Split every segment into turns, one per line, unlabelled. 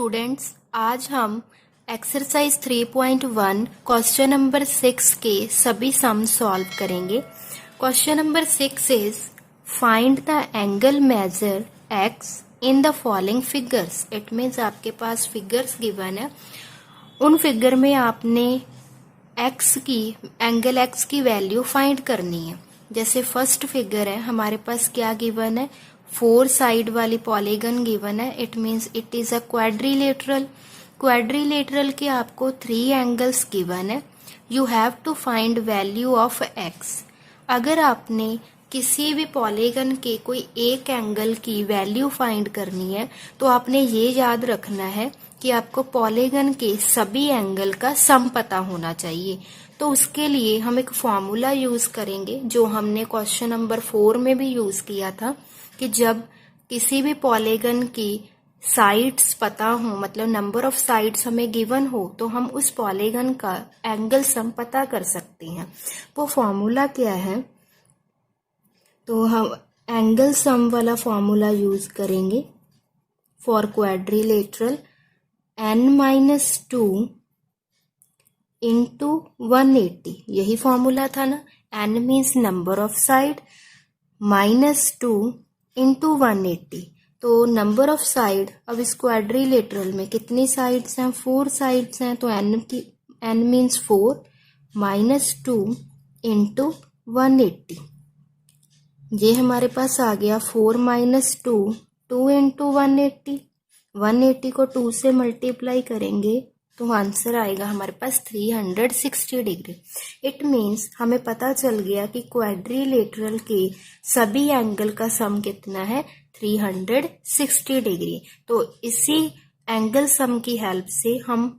Students, आज हम exercise 3.1 question number 6 के सभी सम सॉल्व करेंगे। Question number 6 is find the angle measure x in the following figures. It means आपके पास figures given है, उन फिगर में आपने एंगल एक्स की वैल्यू फाइंड करनी है। जैसे फर्स्ट फिगर है, हमारे पास क्या गिवन है, 4 साइड वाली पॉलीगन गिवन है। It means it is a quadrilateral. Quadrilateral के आपको 3 एंगल्स गिवन है। You have to find value of x. अगर आपने किसी भी पॉलीगन के कोई एक एंगल की वैल्यू फाइंड करनी है तो आपने ये याद रखना है कि आपको पॉलीगन के सभी एंगल का सम पता होना चाहिए। तो उसके लिए हम एक फॉर्मूला यूज करेंगे जो हमने क्वेश्चन नंबर 4 में भी यूज किया था कि जब किसी भी पॉलीगन की साइड्स पता हो, मतलब नंबर ऑफ साइड्स हमें गिवन हो, तो हम उस पॉलीगन का एंगल सम पता कर सकते हैं। वो फॉर्मूला क्या है, तो हम एंगल सम वाला फॉर्मूला यूज करेंगे फॉर क्वाड्रिलेटरल। n-2 इंटू 180, यही फॉर्मूला था ना। n means number of side, -2 into 180। तो नंबर ऑफ साइड, अब इस क्वाड्रिलेटरल में कितनी साइड्स हैं, 4 साइड्स हैं, तो n मीन्स 4 -2 इंटू 180। ये हमारे पास आ गया 4 - 2, 2 इंटू 180। 180 को 2 से मल्टीप्लाई करेंगे तो आंसर आएगा हमारे पास 360 डिग्री। इट मीन्स हमें पता चल गया कि क्वाड्रिलेटरल के सभी एंगल का सम कितना है, 360 डिग्री। तो इसी एंगल सम की हेल्प से हम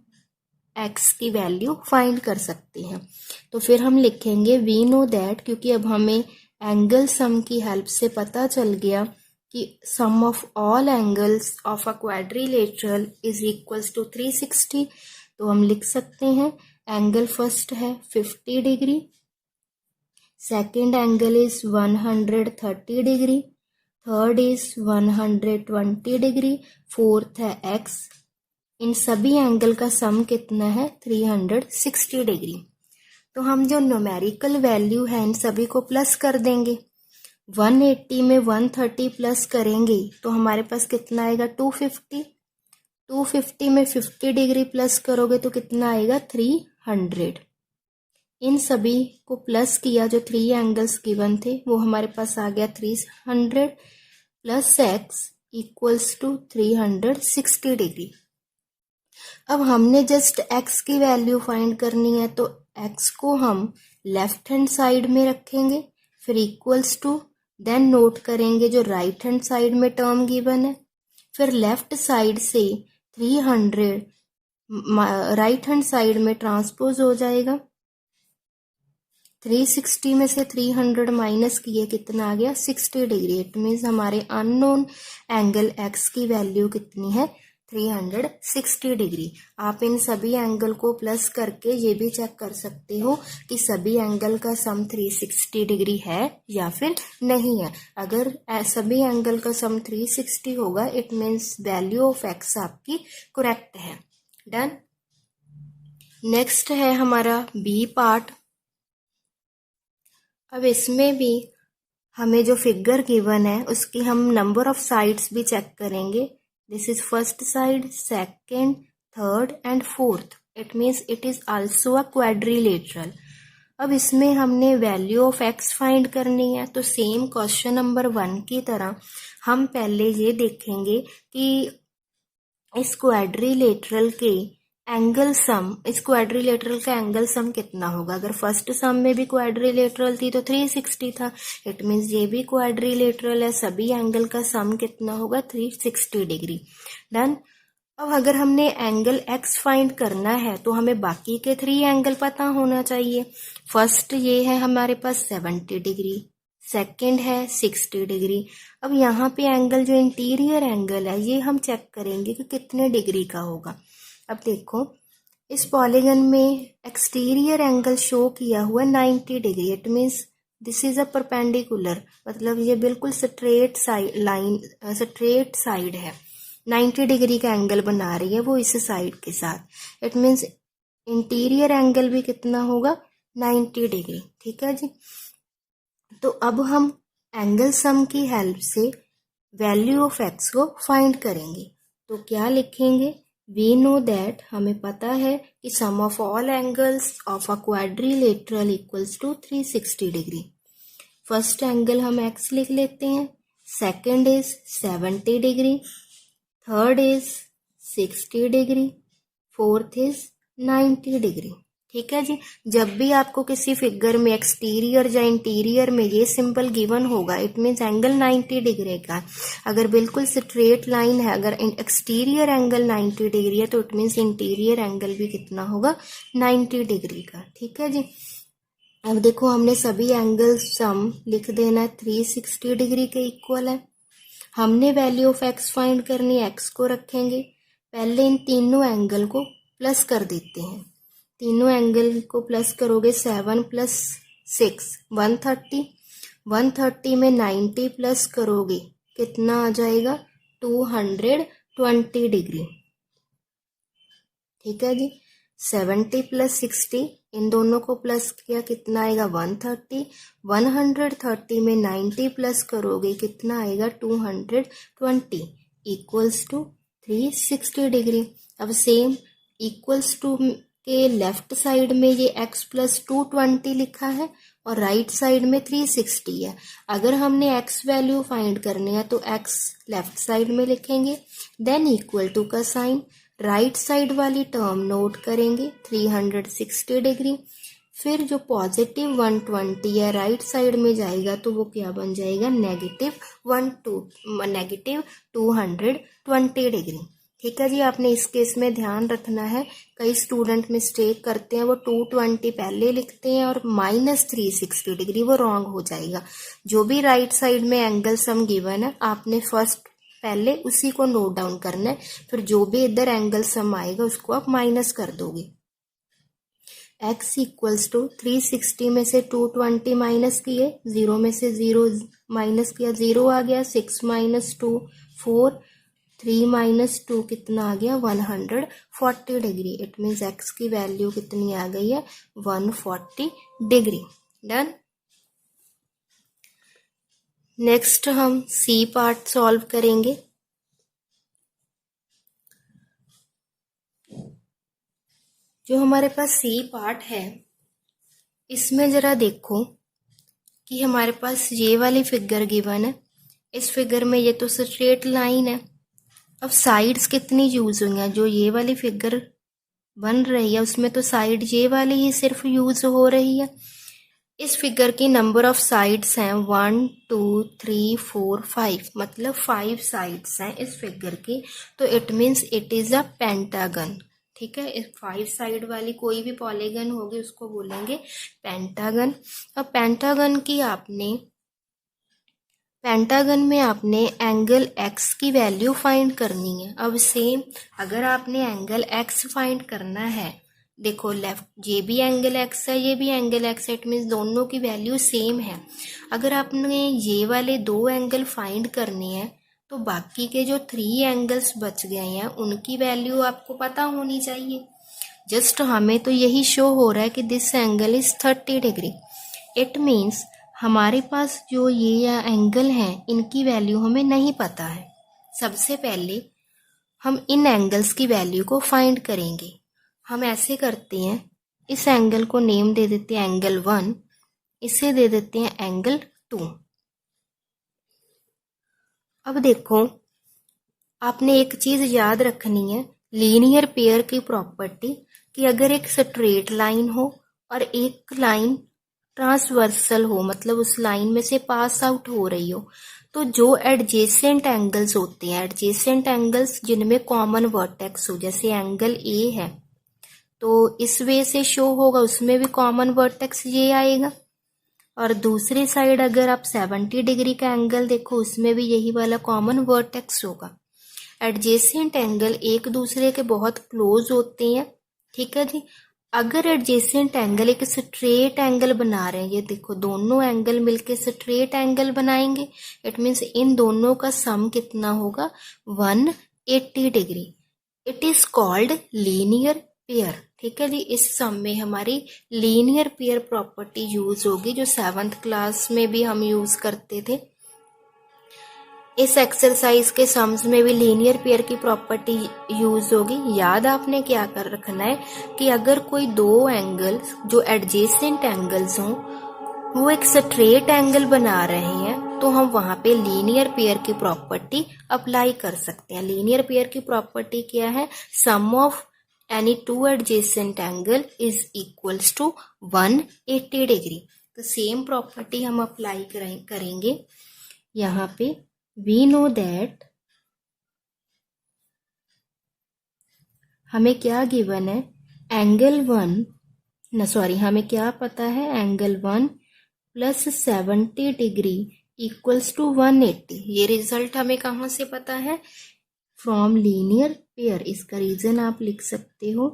एक्स की वैल्यू फाइंड कर सकते हैं। तो फिर हम लिखेंगे वी नो दैट, क्योंकि अब हमें एंगल सम की हेल्प से पता चल गया कि sum of all angles of a quadrilateral is equals to 360। तो हम लिख सकते हैं एंगल फर्स्ट है 50 degree, second angle is 130 degree, third is 120 degree, fourth है एक्स। इन सभी एंगल का सम कितना है, 360 डिग्री। तो हम जो न्यूमेरिकल वैल्यू है इन सभी को प्लस कर देंगे। 180 में 130 प्लस करेंगे तो हमारे पास कितना आएगा, 250। 250 में 50 डिग्री प्लस करोगे तो कितना आएगा, 300। इन सभी को प्लस किया, जो 3 एंगल्स गिवन थे वो हमारे पास आ गया 300 plus x equals to 360 degree. अब हमने जस्ट x की वैल्यू फाइंड करनी है, तो x को हम लेफ्ट हैंड साइड में रखेंगे, फिर इक्वल्स टू, देन नोट करेंगे जो राइट हैंड साइड में टर्म गिवन है, फिर लेफ्ट साइड से 300 राइट हैंड साइड में ट्रांसपोज हो जाएगा। 360 में से 300 माइनस किए कितना आ गया, 60 डिग्री। इट मीन्स हमारे अननोन एंगल x की वैल्यू कितनी है, 360 डिग्री। आप इन सभी एंगल को प्लस करके ये भी चेक कर सकते हो कि सभी एंगल का सम 360 डिग्री है या फिर नहीं है। अगर सभी एंगल का सम 360 होगा, it means value of x आपकी करेक्ट है। डन। नेक्स्ट है हमारा बी पार्ट। अब इसमें भी हमें जो फिगर गिवन है उसकी हम नंबर ऑफ साइड्स भी चेक करेंगे। This is first side, second, third and fourth. It means it is also a quadrilateral. अब इसमें हमने वैल्यू ऑफ एक्स फाइंड करनी है, तो सेम क्वेश्चन नंबर 1 की तरह हम पहले ये देखेंगे कि इस क्वाड्रिलेटरल के एंगल सम, इस क्वाड्रिलेटरल का एंगल सम कितना होगा। अगर फर्स्ट सम में भी क्वाड्रिलेटरल थी तो 360 था। इट मीन्स ये भी क्वाड्रिलेटरल है, सभी एंगल का सम कितना होगा, 360 डिग्री। डन। अब अगर हमने एंगल एक्स फाइंड करना है तो हमें बाकी के 3 एंगल पता होना चाहिए। फर्स्ट ये है हमारे पास 70 डिग्री, सेकेंड है 60 डिग्री। अब यहाँ पे एंगल जो इंटीरियर एंगल है ये हम चेक करेंगे कि कितने डिग्री का होगा। अब देखो इस पॉलीगन में एक्सटीरियर एंगल शो किया हुआ 90 degree. It means this is a perpendicular, मतलब ये बिल्कुल straight side line, straight side है। 90 डिग्री का एंगल बना रही है वो इस साइड के साथ। इट मीन्स इंटीरियर एंगल भी कितना होगा 90 डिग्री। ठीक है जी। तो अब हम एंगल सम की हेल्प से वैल्यू ऑफ एक्स को फाइंड करेंगे। तो क्या लिखेंगे, वी नो दैट, हमें पता है कि sum of all angles of a quadrilateral equals to 360 degree. First angle हम एक्स लिख लेते हैं, second is 70 degree, third is 60 degree, fourth is 90 degree. ठीक है जी। जब भी आपको किसी फिगर में एक्सटीरियर या इंटीरियर में ये सिंबल गिवन होगा इट मीन्स एंगल 90 डिग्री का। अगर बिल्कुल स्ट्रेट लाइन है, अगर एक्सटीरियर एंगल 90 डिग्री है तो इट मीन्स इंटीरियर एंगल भी कितना होगा 90 डिग्री का। ठीक है जी। अब देखो हमने सभी एंगल सम लिख देना है, 360 डिग्री के इक्वल है। हमने वैल्यू ऑफ एक्स फाइंड करनी है, एक्स को रखेंगे, पहले इन तीनों एंगल को प्लस कर देते हैं। तीनों एंगल को प्लस करोगे 7 + 6 130, 130 में 90 प्लस करोगे कितना आ जाएगा 220 डिग्री। ठीक है जी। 70 + 60 इन दोनों को प्लस किया कितना आएगा 130, 130 में 90 प्लस करोगे कितना आएगा 220 इक्वल्स टू 360 डिग्री। अब सेम इक्वल्स टू के लेफ्ट साइड में ये x + 220 लिखा है और राइट साइड में 360 है। अगर हमने x वैल्यू फाइंड करनी है तो x लेफ्ट साइड में लिखेंगे, देन इक्वल टू का साइन, राइट साइड वाली टर्म नोट करेंगे 360 डिग्री, फिर जो पॉजिटिव 120 है राइट साइड में जाएगा तो वो क्या बन जाएगा नेगेटिव 220 डिग्री। ठीक है जी। आपने इस केस में ध्यान रखना है, कई स्टूडेंट मिस्टेक करते हैं, वो 220 पहले लिखते हैं और -360 डिग्री, वो रॉन्ग हो जाएगा। जो भी राइट साइड में एंगल सम गिवन है आपने फर्स्ट पहले उसी को नोट डाउन करना है, फिर जो भी इधर एंगल सम आएगा उसको आप माइनस कर दोगे। x इक्वल्स टू 360 में से 220 माइनस किए, 0 में से 0 माइनस किया, 0 आ गया, 6 - 2 4, 3 - 2 कितना आ गया 140 डिग्री। इट मीन्स x की वैल्यू कितनी आ गई है 140 डिग्री। डन। नेक्स्ट हम सी पार्ट सॉल्व करेंगे। जो हमारे पास सी पार्ट है इसमें जरा देखो कि हमारे पास ये वाली फिगर गिवन है, इस फिगर में ये तो स्ट्रेट लाइन है। अब साइड्स कितनी यूज हुई हैं, जो ये वाली फिगर बन रही है उसमें तो साइड ये वाली ही सिर्फ यूज हो रही है। इस फिगर की नंबर ऑफ साइड्स हैं 1 2 3 4 5, मतलब 5 साइड्स हैं इस फिगर की, तो it means it is a pentagon. ठीक है। इस 5 साइड वाली कोई भी पॉलीगन होगी उसको बोलेंगे पेंटागन। अब पेंटागन में आपने एंगल x की वैल्यू फाइंड करनी है। अब सेम अगर आपने एंगल x फाइंड करना है, देखो लेफ्ट ये भी एंगल x है ये भी एंगल x है, इट मीन्स दोनों की वैल्यू सेम है। अगर आपने ये वाले 2 एंगल फाइंड करने हैं तो बाकी के जो 3 एंगल्स बच गए हैं उनकी वैल्यू आपको पता होनी चाहिए। जस्ट हमें तो यही शो हो रहा है कि this angle is 30 degree. It means हमारे पास जो ये एंगल हैं इनकी वैल्यू हमें नहीं पता है। सबसे पहले हम इन एंगल्स की वैल्यू को फाइंड करेंगे। हम ऐसे करते हैं, इस एंगल को नेम दे देते हैं एंगल 1, इसे दे देते हैं एंगल 2। अब देखो आपने एक चीज याद रखनी है, लीनियर पेयर की प्रॉपर्टी, कि अगर एक स्ट्रेट लाइन हो और एक लाइन ट्रांसवर्सल हो, मतलब उस लाइन में से पास आउट हो रही हो, तो जो एडजेसेंट एंगल्स होते हैं, एडजेसेंट एंगल्स जिनमें कॉमन वर्टेक्स हो, जैसे एंगल ए है तो इस वे से शो होगा, उसमें भी कॉमन वर्टेक्स ये आएगा। और दूसरी साइड अगर आप 70 डिग्री का एंगल देखो उसमें भी यही वाला कॉमन वर्टेक्स होगा। एडजेसेंट एंगल एक दूसरे के बहुत क्लोज होते हैं। ठीक है जी। अगर एडजेसेंट एंगल एक स्ट्रेट एंगल बना रहे हैं, ये देखो दोनों एंगल मिलके स्ट्रेट एंगल बनाएंगे, इट मीन्स इन दोनों का सम कितना होगा 180 80 degree. It is called linear pair. ठीक है जी, इस सम में हमारी लीनियर पेयर प्रॉपर्टी यूज होगी, जो 7th क्लास में भी हम यूज करते थे। इस एक्सरसाइज के सम्स में भी लीनियर पेयर की प्रॉपर्टी यूज होगी। याद आपने क्या कर रखना है कि अगर कोई दो एंगल्स जो एडजेसेंट एंगल्स हों वो एक स्ट्रेट एंगल बना रहे हैं तो हम वहां पे लीनियर पेयर की प्रॉपर्टी अप्लाई कर सकते हैं। लीनियर पेयर की प्रॉपर्टी क्या है? Sum of any two adjacent angle is equals to 180 degree. तो सेम प्रॉपर्टी हम अप्लाई करेंगे यहाँ पे। वी नो दैट हमें क्या गिवन है? हमें क्या पता है? Angle 1 plus 70 degree equals to 180। ये रिजल्ट हमें कहाँ से पता है? From linear pair. इसका रीजन आप लिख सकते हो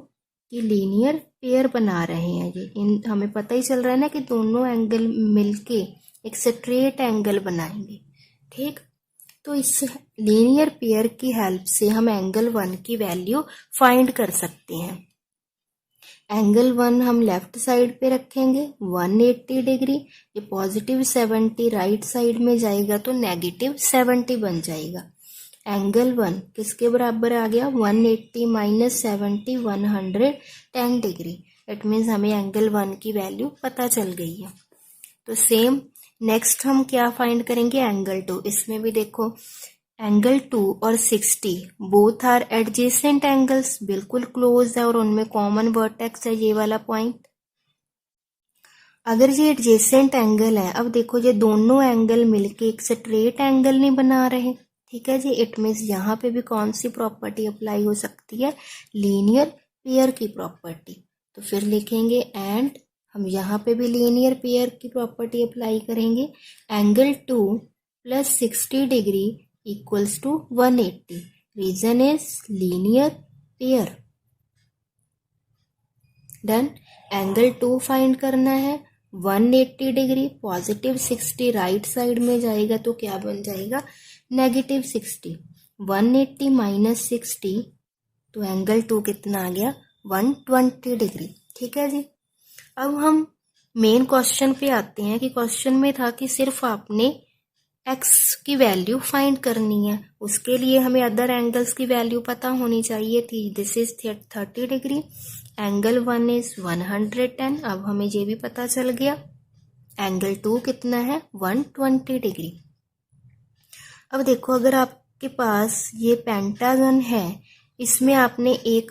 कि लीनियर पेयर बना रहे हैं ये। हमें पता ही चल रहा है ना कि दोनों एंगल मिलके एक स्ट्रेट एंगल बनाएंगे। ठीक, तो इस लीनियर पेयर की हेल्प से हम एंगल 1 की वैल्यू फाइंड कर सकते हैं। एंगल 1 हम लेफ्ट साइड पे रखेंगे 180 डिग्री। ये पॉजिटिव 70 राइट साइड में जाएगा तो नेगेटिव 70 बन जाएगा। एंगल 1 किसके बराबर आ गया? 180 माइनस 70 110 डिग्री। इट मीन्स हमें एंगल 1 की वैल्यू पता चल गई है। तो सेम नेक्स्ट हम क्या फाइंड करेंगे? एंगल 2। इसमें भी देखो एंगल 2 और 60 बोथ आर एडजेसेंट एंगल्स, बिल्कुल क्लोज है और उनमें कॉमन वर्टेक्स है ये वाला पॉइंट। अगर ये एडजेसेंट एंगल है, अब देखो ये दोनों एंगल मिलके एक स्ट्रेट एंगल नहीं बना रहे। ठीक है जी, इट मीन्स यहाँ पे भी कौन सी प्रॉपर्टी अप्लाई हो सकती है? लीनियर पेयर की प्रॉपर्टी। तो फिर लिखेंगे एंड हम यहाँ पे भी लीनियर पेयर की प्रॉपर्टी अप्लाई करेंगे। Angle 2 plus 60 degree equals to 180। Reason is linear pair. Done. Angle 2 find करना है 180 डिग्री, पॉजिटिव 60 राइट साइड में जाएगा तो क्या बन जाएगा? नेगेटिव 60। 180 माइनस 60 तो एंगल 2 कितना आ गया? 120 डिग्री। ठीक है जी, अब हम मेन क्वेश्चन पे आते हैं कि क्वेश्चन में था कि सिर्फ आपने x की वैल्यू फाइंड करनी है, उसके लिए हमें अदर एंगल्स की वैल्यू पता होनी चाहिए थी। This is 30 degree, angle 1 is 110। अब हमें ये भी पता चल गया। एंगल 2 कितना है? 120 डिग्री। अब देखो अगर आपके पास ये पेंटागन है, इसमें आपने एक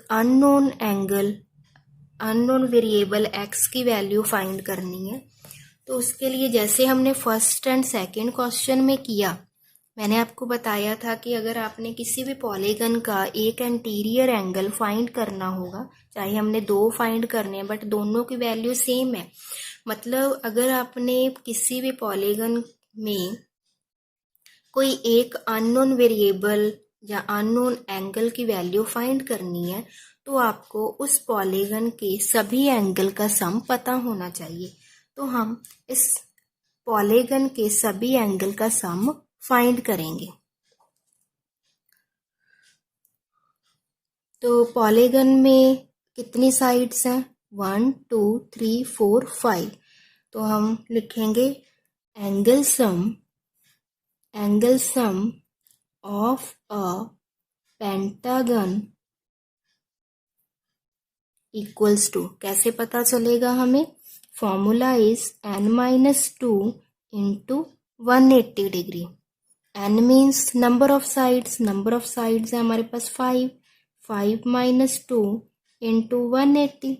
अननोन वेरिएबल x की वैल्यू फाइंड करनी है। तो उसके लिए जैसे हमने फर्स्ट एंड सेकंड क्वेश्चन में किया, मैंने आपको बताया था कि अगर आपने किसी भी पॉलीगन का एक एंटीरियर एंगल फाइंड करना होगा, चाहे हमने दो फाइंड करने हैं बट दोनों की वैल्यू सेम है, मतलब अगर आपने किसी भी पॉलीगन में कोई एक अननोन वेरिएबल या अननोन एंगल की वैल्यू फाइंड करनी है तो आपको उस पॉलीगन के सभी एंगल का सम पता होना चाहिए। तो हम इस पॉलीगन के सभी एंगल का सम फाइंड करेंगे। तो पॉलीगन में कितनी साइड्स हैं? 1 2 3 4 5। तो हम लिखेंगे angle sum of a pentagon equals to, कैसे पता चलेगा हमें? Formula is n-2 into 180 degree. n means number of sides है हमारे पास 5 माइनस 2 इंटू 180।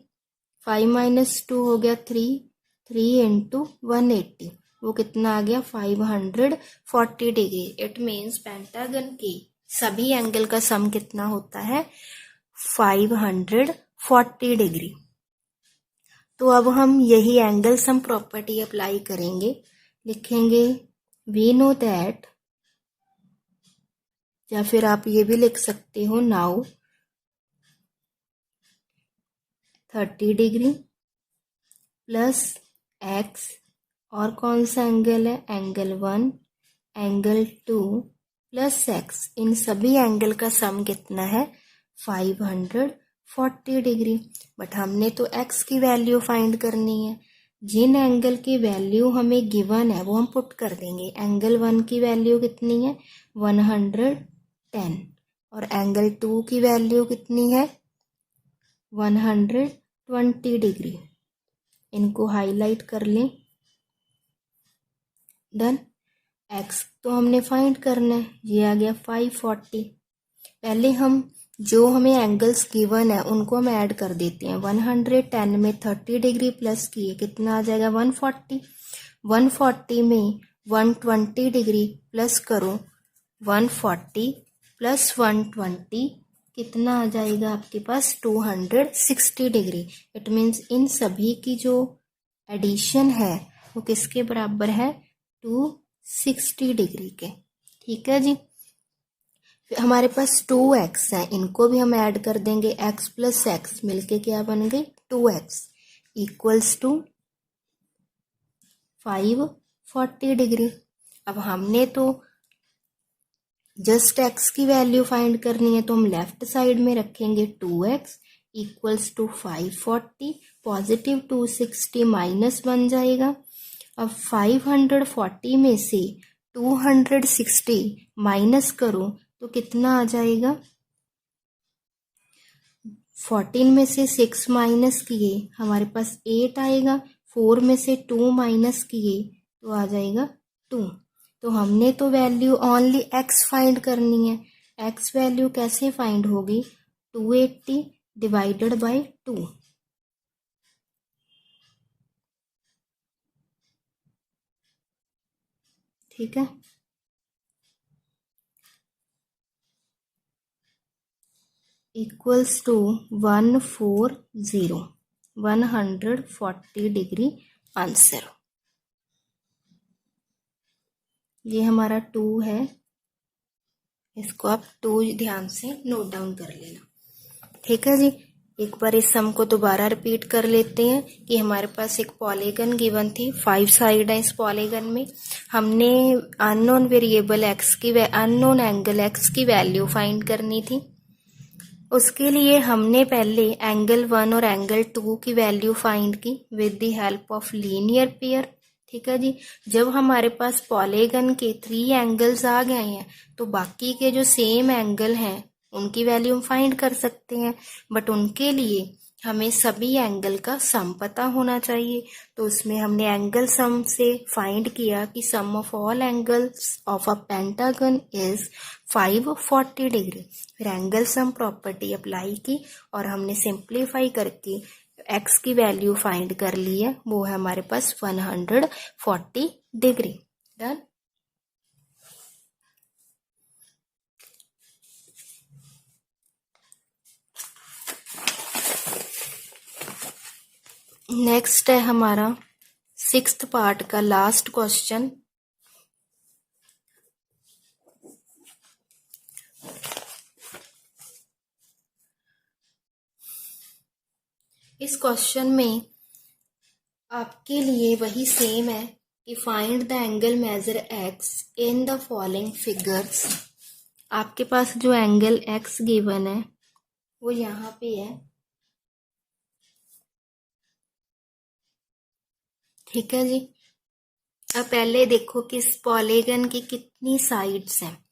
5 माइनस 2 हो गया 3 इंटू 180, वो कितना आ गया? 540 डिग्री। इट मीन्स पेंटागन के सभी एंगल का सम कितना होता है? 540 डिग्री। तो अब हम यही एंगल सम प्रॉपर्टी अप्लाई करेंगे। लिखेंगे वी नो दैट, या फिर आप ये भी लिख सकते हो नाउ 30 डिग्री प्लस x, और कौन सा एंगल है? एंगल 1, एंगल 2 प्लस एक्स, इन सभी एंगल का सम कितना है 540 डिग्री। बट हमने तो एक्स की वैल्यू फाइंड करनी है। जिन एंगल की वैल्यू हमें गिवन है वो हम पुट कर देंगे। एंगल 1 की वैल्यू कितनी है 110 और एंगल 2 की वैल्यू कितनी है 120 डिग्री। इनको हाईलाइट कर लें। डन। एक्स तो हमने फाइंड करना है, ये आ गया 540। पहले हम जो हमें एंगल्स गिवन है उनको हम ऐड कर देते हैं। 110 में 30 डिग्री प्लस किए कितना आ जाएगा 140। 140 में 120 डिग्री प्लस करो 140 प्लस 120 कितना आ जाएगा आपके पास 260 डिग्री। इट मीन्स इन सभी की जो एडिशन है वो किसके बराबर है 260 डिग्री के। ठीक है जी। फिर हमारे पास 2x है, इनको भी हम ऐड कर देंगे। x प्लस एक्स मिलके क्या बन गई 2x इक्वल्स टू 540 डिग्री। अब हमने तो जस्ट x की वैल्यू फाइंड करनी है तो हम लेफ्ट साइड में रखेंगे 2x equals to 540, positive 260 minus बन जाएगा। अब 540 में से 260 माइनस करो तो कितना आ जाएगा 14 में से 6 माइनस किए हमारे पास 8 आएगा। 4 में से 2 माइनस किए तो आ जाएगा 2। तो हमने तो वैल्यू ओनली x फाइंड करनी है। x वैल्यू कैसे फाइंड होगी 280 डिवाइडेड बाय 2। ठीक है। Equals to 140 degree answer. ये हमारा 2 है, इसको आप 2 ध्यान से नोट डाउन कर लेना। ठीक है जी। एक बार इस सम को दोबारा रिपीट कर लेते हैं कि हमारे पास एक पॉलीगन गिवन थी, 5 साइड है इस पॉलीगन में। हमने अननोन वेरिएबल x की अननोन एंगल x की वैल्यू फाइंड करनी थी। उसके लिए हमने पहले एंगल 1 और एंगल 2 की वैल्यू फाइंड की with the help of linear pair. ठीक है जी। जब हमारे पास पॉलीगन के 3 एंगल्स आ गए हैं तो बाकी के जो सेम एंगल हैं उनकी वैल्यू हम फाइंड कर सकते हैं। बट उनके लिए हमें सभी एंगल का सम पता होना चाहिए। तो उसमें हमने एंगल सम से फाइंड किया कि sum of all angles of a pentagon is 540 degree. फिर एंगल सम प्रॉपर्टी अप्लाई की और हमने सिंप्लीफाई करके x की वैल्यू फाइंड कर ली है, वो है हमारे पास 140 डिग्री। डन। नेक्स्ट है हमारा 6th पार्ट का लास्ट क्वेश्चन। इस क्वेश्चन में आपके लिए वही सेम है कि find the angle measure x in the following figures. आपके पास जो एंगल x गिवन है वो यहाँ पे है। ठीक है जी। अब पहले देखो कि इस पॉलीगन की कितनी साइड्स हैं।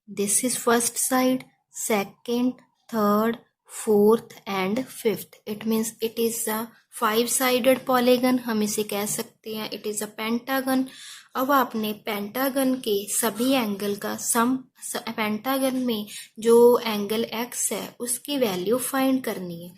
This is first side, second, third, fourth and fifth. It means it is a five sided polygon. हम इसे कह सकते हैं इट इज अ पेंटागन। अब आपने पेंटागन के सभी एंगल का सम, पेंटागन में जो एंगल x है उसकी वैल्यू फाइंड करनी है।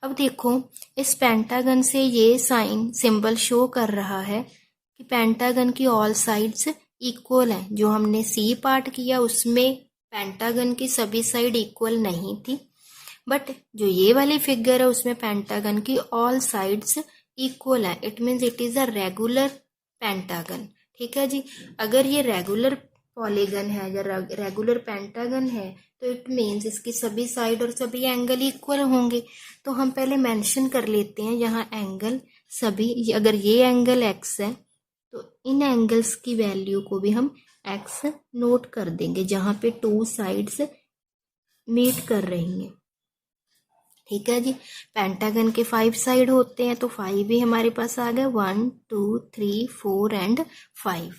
अब देखो इस पेंटागन से ये साइन सिंबल शो कर रहा है कि पेंटागन की ऑल साइड्स इक्वल हैं। जो हमने सी पार्ट किया उसमें पेंटागन की सभी साइड इक्वल नहीं थी, बट जो ये वाली फिगर है उसमें पेंटागन की ऑल साइड्स इक्वल है। It means it is a regular pentagon. ठीक है जी। अगर ये रेगुलर पॉलीगन है या रेगुलर पेंटागन है तो इट मीन्स इसकी सभी साइड और सभी एंगल इक्वल होंगे। तो हम पहले मेंशन कर लेते हैं यहाँ एंगल सभी, अगर ये एंगल x है तो इन एंगल्स की वैल्यू को भी हम एक्स नोट कर देंगे जहां पे टू साइड्स मीट कर रही हैं। ठीक है जी। पेंटागन के 5 साइड होते हैं तो 5 भी हमारे पास आ गया, 1 2 3 4 एंड 5।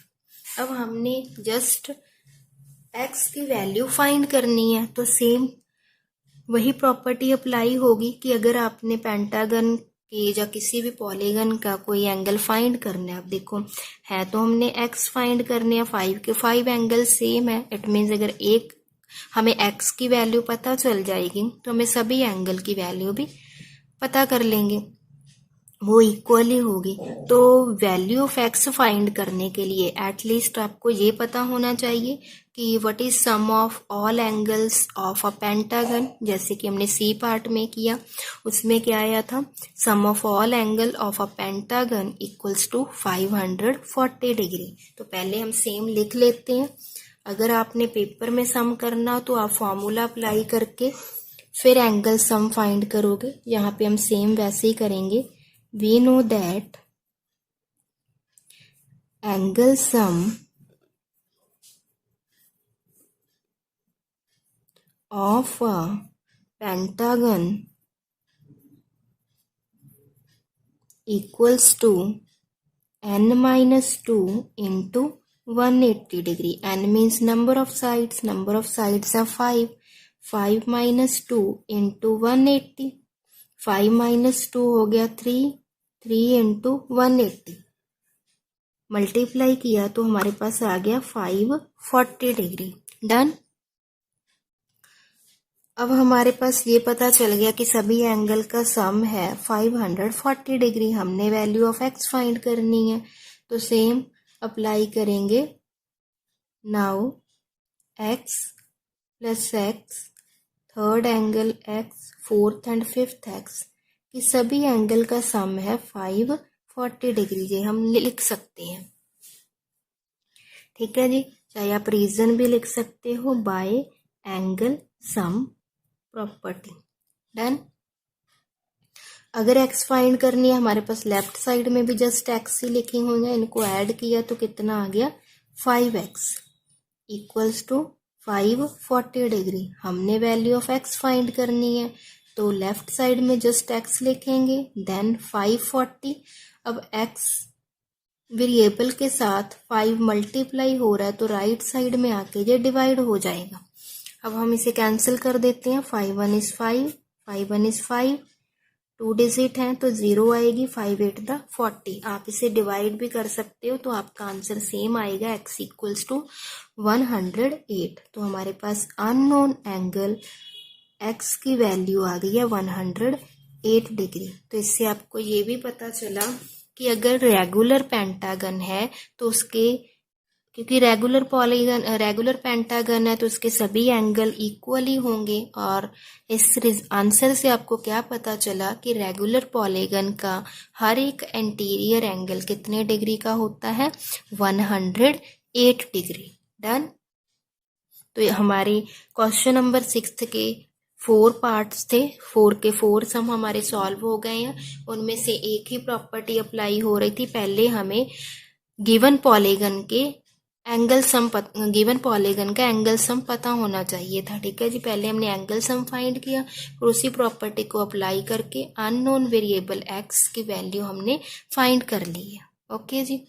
अब हमने जस्ट एक्स की वैल्यू फाइंड करनी है तो सेम वही प्रॉपर्टी अप्लाई होगी कि अगर आपने पेंटागन के या किसी भी पॉलीगन का कोई एंगल फाइंड करना है, आप देखो है तो हमने एक्स फाइंड करने हैं, 5 के 5 एंगल सेम है। इट मीन्स अगर एक हमें एक्स की वैल्यू पता चल जाएगी तो हमें सभी एंगल की वैल्यू भी पता कर लेंगे, वो इक्वली होगी। तो वैल्यू ऑफ एक्स फाइंड करने के लिए एटलीस्ट आपको ये पता होना चाहिए कि what is sum of all angles of a pentagon, जैसे कि हमने सी पार्ट में किया, उसमें क्या आया था, sum of all angle of a pentagon equals to 540 degree. तो पहले हम सेम लिख लेते हैं। अगर आपने पेपर में सम करना तो आप फॉर्मूला अप्लाई करके फिर एंगल सम फाइंड करोगे। यहाँ पे हम सेम वैसे ही करेंगे। We know that angle sum of a pentagon equals to n minus 2 into 180 degree. N means number of sides. Number of sides are 5. 5 minus 2 into 180. 5 minus 2 हो गया 3. 3 into 180 मल्टीप्लाई किया तो हमारे पास आ गया 540 डिग्री। डन। अब हमारे पास ये पता चल गया कि सभी एंगल का सम है 540 डिग्री। हमने वैल्यू ऑफ एक्स फाइंड करनी है तो सेम अप्लाई करेंगे। Now x plus x, third angle x, fourth and fifth x कि सभी एंगल का सम है 540 डिग्री। ये हम लिख सकते हैं। ठीक है जी। चाहे आप रीजन भी लिख सकते हो bye angle sum property. Done. अगर एक्स फाइंड करनी है हमारे पास लेफ्ट साइड में भी जस्ट एक्स ही लिखे होंगे, इनको ऐड किया तो कितना आ गया 5x इक्वल्स टू 540 डिग्री। हमने वैल्यू ऑफ एक्स फाइंड करनी है तो लेफ्ट साइड में जस्ट एक्स लिखेंगे देन 540। अब एक्स वेरिएबल के साथ 5 मल्टीप्लाई हो रहा है तो राइट साइड में आके ये डिवाइड हो जाएगा। अब हम इसे कैंसिल कर देते हैं। 5 1 इज 5, 5 1 इज 5, 2 डिजिट हैं तो 0 आएगी, 5 8 द 40। आप इसे डिवाइड भी कर सकते हो तो आपका आंसर सेम आएगा, x इक्वल्स टू 108। तो हमारे पास अननोन एंगल x की वैल्यू आ गई है 108 डिग्री। तो इससे आपको ये भी पता चला कि अगर रेगुलर पेंटागन है तो उसके, क्योंकि रेगुलर पेंटागन है तो उसके सभी एंगल इक्वली होंगे। और इस आंसर से आपको क्या पता चला कि रेगुलर पॉलीगन का हर एक एंटीरियर एंगल कितने डिग्री का होता है, 108 डिग्री। डन। तो हमारी क्वेश्चन नंबर 6 के 4 पार्ट्स थे, 4 के 4 सम हमारे सॉल्व हो गए हैं। उनमें से एक ही प्रॉपर्टी अप्लाई हो रही थी। पहले हमें गिवन पॉलीगन के एंगल सम गिवन पॉलीगन का एंगल सम पता होना चाहिए था। ठीक है जी। पहले हमने एंगल सम फाइंड किया और उसी प्रॉपर्टी को अप्लाई करके अननोन वेरिएबल एक्स की वैल्यू हमने फाइंड कर ली है। ओके जी।